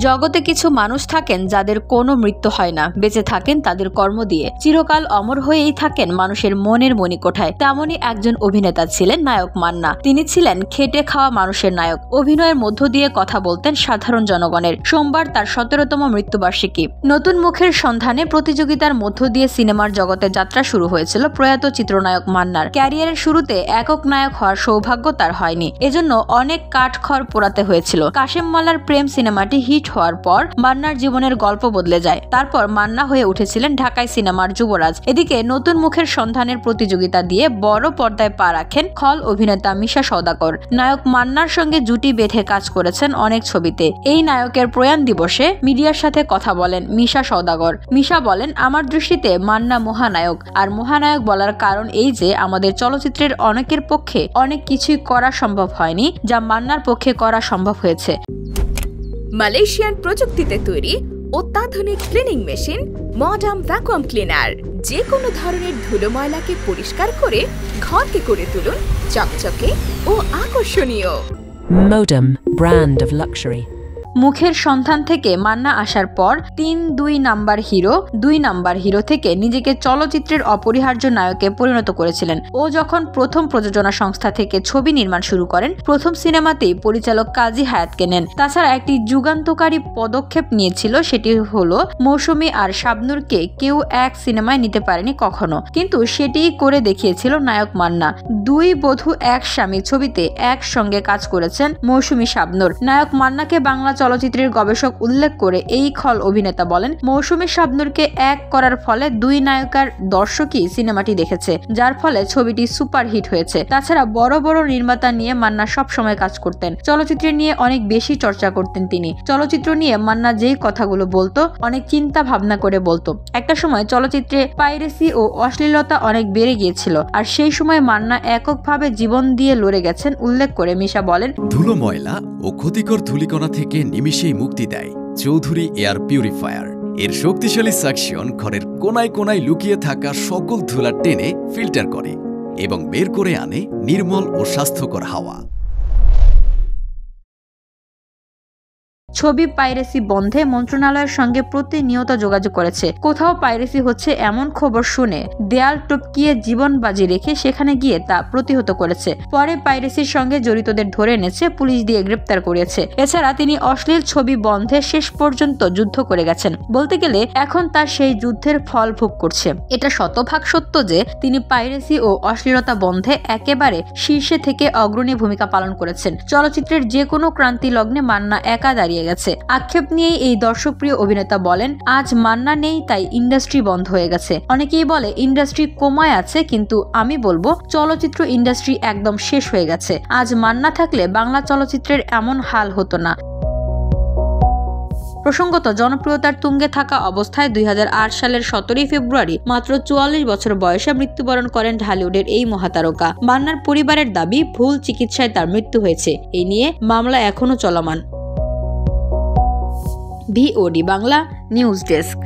জগতে কিছু মানুষ থাকেন যাদের কোনো মৃত্যু হয় না, বেঁচে থাকেন তাদের কর্ম দিয়ে, চিরকাল অমর হয়েই থাকেন মানুষের মনের মণিকোঠায়। তেমনই একজন অভিনেতা ছিলেন নায়ক মান্না। তিনি ছিলেন খেটে খাওয়া মানুষের নায়ক। অভিনয়ের মধ্য দিয়ে কথা বলতেন সাধারণ জনগণের। সোমবার তার 17তম মৃত্যুবার্ষিকী। নতুন মুখের সন্ধানে প্রতিযোগিতার মধ্য দিয়ে সিনেমার জগতে যাত্রা শুরু হয়েছিল প্রয়াত চিত্রনায়ক মান্নার। ক্যারিয়ারের শুরুতে একক নায়ক হওয়ার সৌভাগ্য তার হয়নি, এজন্য অনেক কাঠখড় পোড়াতে হয়েছিল। কাশেম মালার প্রেম সিনেমাটি হিট হওয়ার পর মান্নার জীবনের গল্প বদলে যায়। তারপর মান্না হয়ে উঠেছিলেন ঢাকাই সিনেমার যুবরাজ। এদিকে নতুন মুখের সন্ধানের প্রতিযোগিতা দিয়ে বড় পর্দায় পা রাখেন খল অভিনেতা মিশা সওদাগর। নায়ক মান্নার সঙ্গে জুটি বেঁধে কাজ করেছেন অনেক ছবিতে। এই নায়কের প্রয়াণ দিবসে মিডিয়ার সাথে কথা বলেন মিশা সওদাগর। মিশা বলেন, আমার দৃষ্টিতে মান্না মহানায়ক। আর মহানায়ক বলার কারণ এই যে আমাদের চলচ্চিত্রের অনেকের পক্ষে অনেক কিছুই করা সম্ভব হয়নি, যা মান্নার পক্ষে করা সম্ভব হয়েছে। মালয়েশিয়ান প্রযুক্তিতে তৈরি অত্যাধুনিক cleaning machine modern vacuum cleaner যে কোনো ধরনের ধুলো ময়লাকে পরিষ্কার করে ঘরকে করে তুলুন চকচকে ও আকর্ষণীয়। Modem, brand of luxury. মুখের সন্ধান থেকে মান্না আসার পর 2 নাম্বার হিরো থেকে নিজেকে চলচ্চিত্রের অপরিহার্য নায়কে পরিণত করেছিলেন। ও যখন প্রথম প্রযোজনা সংস্থা থেকে ছবি নির্মাণ শুরু করেন, প্রথম সিনেমাতেই পরিচালক কাজী হায়াতকে নেন। তাছাড়া একটি যুগান্তকারী পদক্ষেপ নিয়েছিল, সেটি হলো মৌসুমী আর শাবনূরকে কেউ এক সিনেমায় নিতে পারেনি কখনো, কিন্তু সেটিই করে দেখিয়েছিল নায়ক মান্না। 2 বধূ এক স্বামী ছবিতে একসঙ্গে কাজ করেছেন মৌসুমী শাবনূর। নায়ক মান্নাকে বাংলা চলচ্চিত্রের গবেষক উল্লেখ করে এই খল অভিনেতা বলেন, মৌসুমী শাবনূরকে এক করার ফলে 2 নায়িকার দর্শকই সিনেমাটি দেখেছে, যার ফলে ছবিটি সুপারহিট হয়েছে। তাছাড়া বড় বড় নির্মাতা নিয়ে মান্না সব সময় কাজ করতেন। চলচ্চিত্র নিয়ে অনেক বেশি চর্চা করতেন তিনি। চলচ্চিত্র নিয়ে মান্না যেই কথাগুলো বলতো অনেক চিন্তা ভাবনা করে বলতো। একটা সময় চলচ্চিত্রে পাইরেসি ও অশ্লীলতা অনেক বেড়ে গিয়েছিল, আর সেই সময় মান্না এককভাবে জীবন দিয়ে লড়ে গেছেন উল্লেখ করে মিশা বলেন, ধুলো ময়লা ও ক্ষতিকর ধূলিকণা থেকে নিমিষেই মুক্তি দেয় চৌধুরী এয়ার পিউরিফায়ার। এর শক্তিশালী সাকশন ঘরের কোনায় কোনায় লুকিয়ে থাকা সকল ধুলা টেনে ফিল্টার করে এবং বের করে আনে নির্মল ও স্বাস্থ্যকর হাওয়া। ছবি পাইরেসি বন্ধে মন্ত্রণালয়ের সঙ্গে প্রতিনিয়ত যোগাযোগ করেছে। কোথাও পাইরেসি হচ্ছে এমন খবর শুনে দেয়াল টপকিয়ে জীবন বাজি রেখে সেখানে গিয়ে তা প্রতিহত করেছে। পরে পাইরেসির সঙ্গে জড়িতদের ধরে এনেছে, পুলিশ দিয়ে গ্রেপ্তার করেছে। এছাড়া তিনি অশ্লীল ছবি বন্ধে শেষ পর্যন্ত যুদ্ধ করে গেছেন। বলতে গেলে এখন তার সেই যুদ্ধের ফল ভোগ করছে। এটা শতভাগ সত্য যে তিনি পাইরেসি ও অশ্লীলতা বন্ধে একেবারে শীর্ষে থেকে অগ্রণী ভূমিকা পালন করেছেন। চলচ্চিত্রের যে কোনো ক্রান্তি লগ্নে মান্না একা দাঁড়িয়ে গেছে। আক্ষেপ নিয়েই এই দর্শকপ্রিয় অভিনেতা বলেন, আজ মান্না নেই তাই ইন্ডাস্ট্রি বন্ধ হয়ে গেছে। অনেকেই বলে ইন্ডাস্ট্রি কোমায় আছে, কিন্তু আমি বলবো চলচ্চিত্র ইন্ডাস্ট্রি একদম শেষ হয়ে গেছে। আজ মান্না থাকলে বাংলা চলচ্চিত্রের এমন হাল হতো না। প্রসঙ্গত, জনপ্রিয়তার তুঙ্গে থাকা অবস্থায় 2008 সালের 17 ফেব্রুয়ারি মাত্র 44 বছর বয়সে মৃত্যুবরণ করেন ঢালিউডের এই মহাতারকা। মান্নার পরিবারের দাবি, ভুল চিকিৎসায় তার মৃত্যু হয়েছে। এই নিয়ে মামলা এখনো চলমান। VOD Bangla news desk.